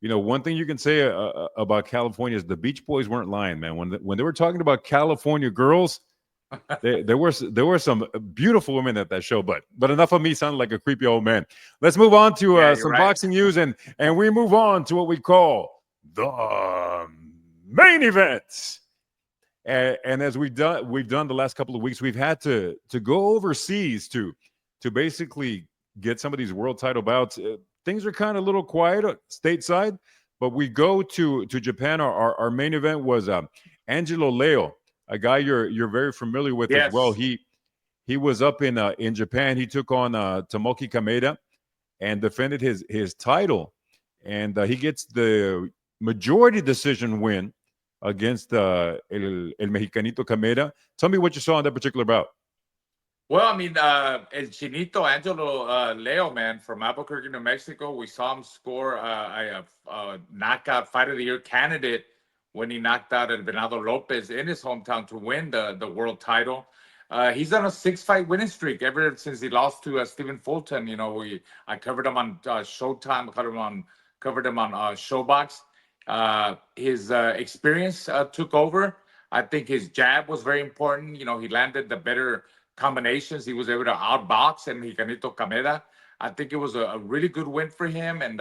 One thing you can say about California is the Beach Boys weren't lying, man. When they were talking about California girls, there were some beautiful women at that show. But enough of me sounding like a creepy old man. Let's move on to Yeah, you're some right. boxing news, and we move on to what we call the main event. And as we've done the last couple of weeks, we've had to go overseas to basically get some of these world title bouts. Things are kind of a little quiet stateside, but we go to Japan. Our main event was Angelo Leo, a guy you're very familiar with as well. Yes. He was up in Japan. He took on Tomoki Kameda and defended his title, and he gets the majority decision win against El Mexicanito Kameda. Tell me what you saw in that particular bout. Well, I mean, El Chinito Angelo Leo, man, from Albuquerque, New Mexico. We saw him score a knockout fight of the year candidate when he knocked out El Venado Lopez in his hometown to win the world title. He's on a 6-fight winning streak ever since he lost to Stephen Fulton. I covered him on Showtime, covered him on Showbox. His experience took over. I think his jab was very important. He landed the better combinations. He was able to outbox and Mexicanito Kameda. I think it was a really good win for him. And,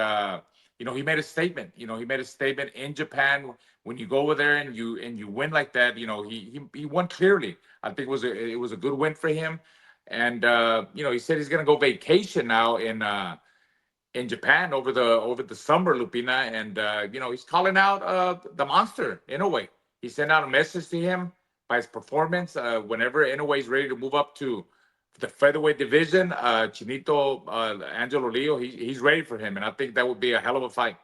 he made a statement. He made a statement in Japan. When you go over there and you win like that, he won clearly. I think it was a good win for him. And, he said he's going to go vacation now in Japan over the summer, Lupina, and he's calling out the monster in a way. He sent out a message to him by his performance. Whenever Inoue is ready to move up to the featherweight division, Chinito Angelo Leo, he's ready for him, and I think that would be a hell of a fight.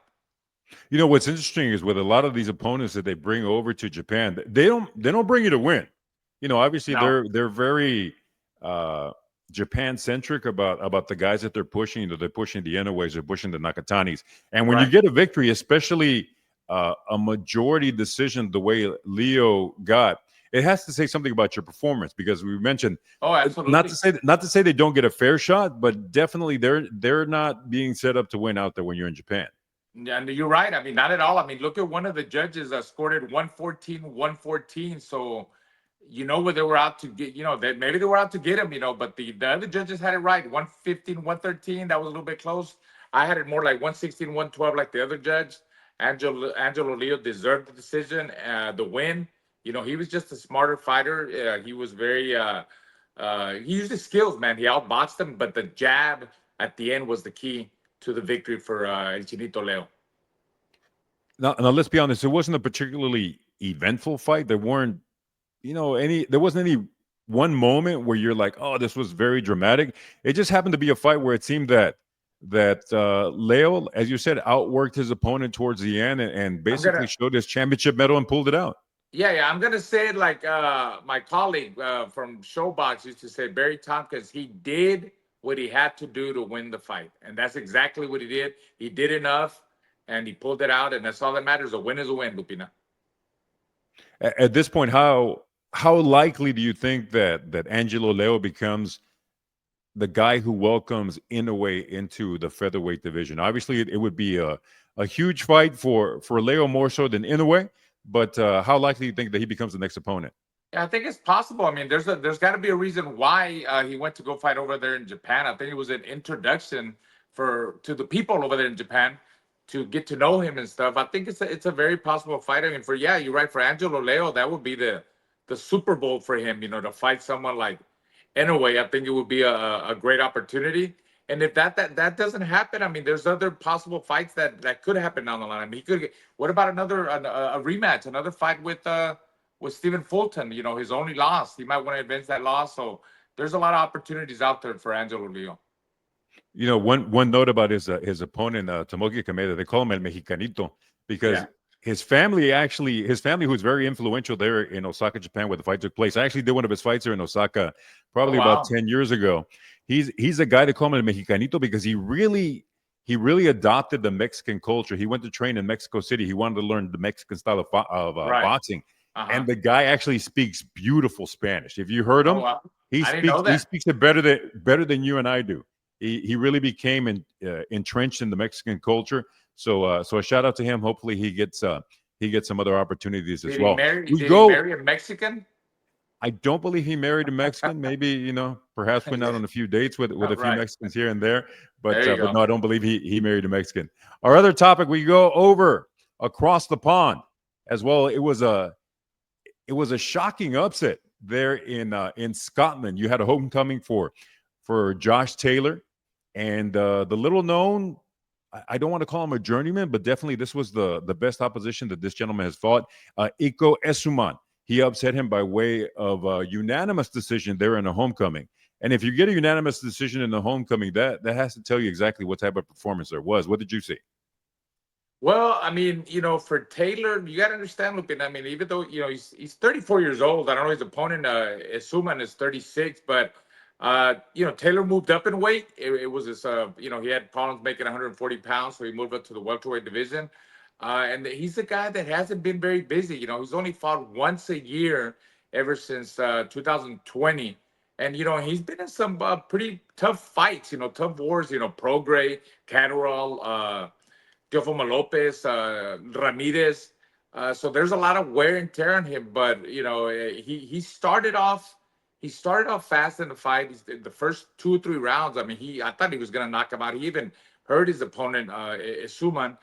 What's interesting is with a lot of these opponents that they bring over to Japan, they don't bring you to win. Obviously No. they're very Japan centric about the guys that they're pushing. They're pushing the Inoues, they're pushing the Nakatanis, and when you get a victory, especially a majority decision the way Leo got, it has to say something about your performance, because we mentioned, absolutely, not to say they don't get a fair shot, but definitely they're not being set up to win out there when you're in Japan. And you're right. I mean, not at all. I mean, look at one of the judges scored it 114. So, where they were out to get, that maybe they were out to get him, but the other judges had it right. 115, 113. That was a little bit close. I had it more like 116, 112, like the other judge. Angelo Leo deserved the decision, the win. He was just a smarter fighter. He was very, he used his skills, man. He outboxed him, but the jab at the end was the key to the victory for El Chinito Leo. Now, let's be honest. It wasn't a particularly eventful fight. There weren't, there wasn't any one moment where you're like, oh, this was very dramatic. It just happened to be a fight where it seemed that Leo, as you said, outworked his opponent towards the end and basically showed his championship medal and pulled it out. Yeah. I'm gonna say it like my colleague from Showbox used to say, Barry Tompkins. He did what he had to do to win the fight, and that's exactly what he did. He did enough, and he pulled it out, and that's all that matters. A win is a win, Lupina. At this point, how likely do you think that Angelo Leo becomes the guy who welcomes Inoue into the featherweight division? Obviously, it would be a huge fight for Leo more so than Inoue, but how likely do you think that he becomes the next opponent? Yeah, I think it's possible. I mean, there's got to be a reason why he went to go fight over there in Japan. I think it was an introduction to the people over there in Japan to get to know him and stuff. I think it's a very possible fight. I mean, you're right. For Angelo Leo, that would be the Super Bowl for him. To fight someone like Inoue. I think it would be a great opportunity. And if that doesn't happen, I mean, there's other possible fights that could happen down the line. I mean, what about another a rematch, another fight with Stephen Fulton? His only loss. He might want to advance that loss. So there's a lot of opportunities out there for Angelo Leo. One note about his opponent, Tomoki Kameda, they call him El Mexicanito because his family, who's very influential there in Osaka, Japan, where the fight took place. I actually did one of his fights here in Osaka probably about 10 years ago. He's a guy to call him El Mexicanito because he really adopted the Mexican culture. He went to train in Mexico City. He wanted to learn the Mexican style of boxing. And the guy actually speaks beautiful Spanish. If you heard him, he speaks it better than you and I do. He really became entrenched in the Mexican culture. So a shout out to him. Hopefully he gets some other opportunities as well. Did he marry a Mexican? I don't believe he married a Mexican. Maybe, perhaps went out on a few dates with a few Right. Mexicans here and there. But There you but go. no, I don't believe he married a Mexican. Our other topic, we go over across the pond as well. It was a shocking upset there in Scotland. You had a homecoming for Josh Taylor, and the little known. I don't want to call him a journeyman, but definitely this was the best opposition that this gentleman has fought. Iko Esuman. He upset him by way of a unanimous decision there in a homecoming. And if you get a unanimous decision in the homecoming, that has to tell you exactly what type of performance there was. What did you see? Well, I mean, for Taylor, you got to understand, Lupin. I mean, even though he's 34 years old, I don't know his opponent, Suman, is 36, but Taylor moved up in weight. It was this, he had problems making 140 pounds, so he moved up to the welterweight division. And he's a guy that hasn't been very busy. He's only fought once a year ever since 2020. And he's been in some pretty tough fights, tough wars. Prograis, Catterall, Teofimo Lopez, Ramirez. So there's a lot of wear and tear on him, but he started off fast in the fight. The first 2 or 3 rounds. I mean, I thought he was gonna knock him out. He even hurt his opponent, Suman.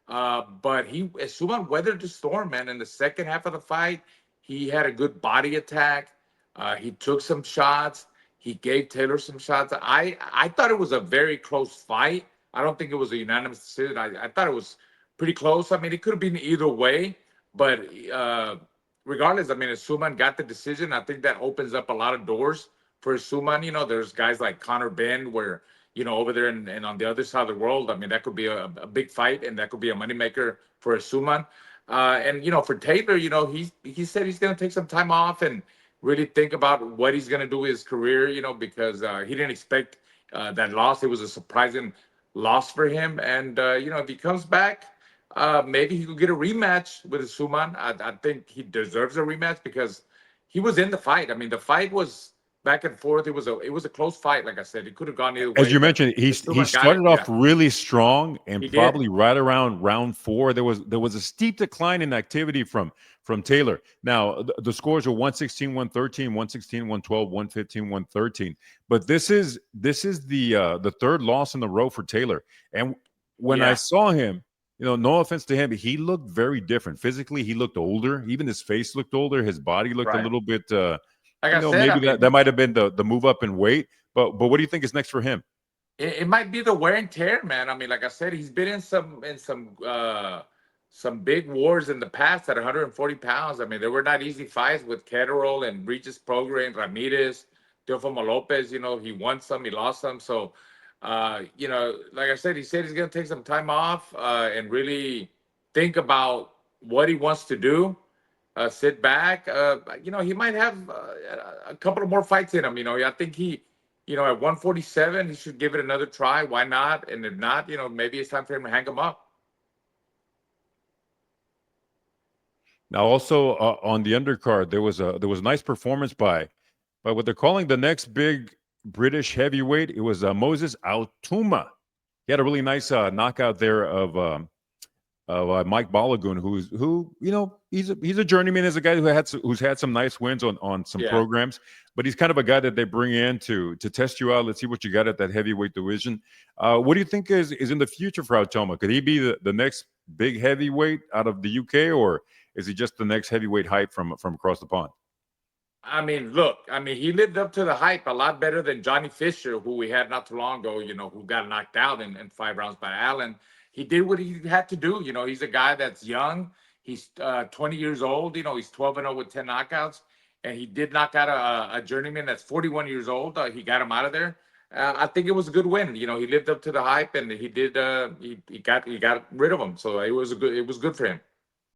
But Suman weathered the storm, man. In the second half of the fight, he had a good body attack. He took some shots. He gave Taylor some shots. I thought it was a very close fight. I don't think it was a unanimous decision. I thought it was pretty close. I mean, it could have been either way, but regardless, I mean, if Suman got the decision, I think that opens up a lot of doors for Suman. There's guys like Conor Benn, where over there and on the other side of the world. I mean, that could be a big fight, and that could be a moneymaker for Suman. And for Taylor, he said he's going to take some time off and really think about what he's going to do with his career. Because he didn't expect that loss. It was a surprising loss for him. And if he comes back, maybe he could get a rematch with Suman. I think he deserves a rematch because he was in the fight. I mean, the fight was back and forth. It was a close fight. Like I said, it could have gone either way. As you mentioned, he started off really strong, and He probably did. right around round 4, there was a steep decline in activity from Taylor. Now the scores are 116, 113, 116, 112, 115, 113. But this is the third loss in a row for Taylor. And when I saw him, no offense to him, but he looked very different. Physically, he looked older. Even his face looked older. His body looked a little bit. Like I said, maybe I mean, that might have been the move up in weight. But what do you think is next for him? It might be the wear and tear, man. I mean, like I said, he's been in some big wars in the past at 140 pounds. I mean, there were not easy fights with Catterall and Regis Prograis and Ramirez, Teofimo Lopez. He won some, he lost some. So, like I said, he said he's going to take some time off and really think about what he wants to do. Sit back. He might have a couple of more fights in him. I think at 147, he should give it another try. Why not? And if not, maybe it's time for him to hang him up. Now, also on the undercard, there was a nice performance by what they're calling the next big British heavyweight. It was Moses Itauma. He had a really nice knockout there of Mike Balogun, who he's a journeyman, is a guy who's had some nice wins on some programs, but he's kind of a guy that they bring in to test you out. Let's see what you got at that heavyweight division. What do you think is in the future for Itauma? Could he be the next big heavyweight out of the UK, or is he just the next heavyweight hype from across the pond? I mean, look, he lived up to the hype a lot better than Johnny Fisher, who we had not too long ago, who got knocked out in 5 rounds by Allen. He did what he had to do. He's a guy that's young. He's 20 years old. He's 12-0 with 10 knockouts. And he did knock out a journeyman that's 41 years old. He got him out of there. I think it was a good win. He lived up to the hype, and he did. He got rid of him. So it was good for him.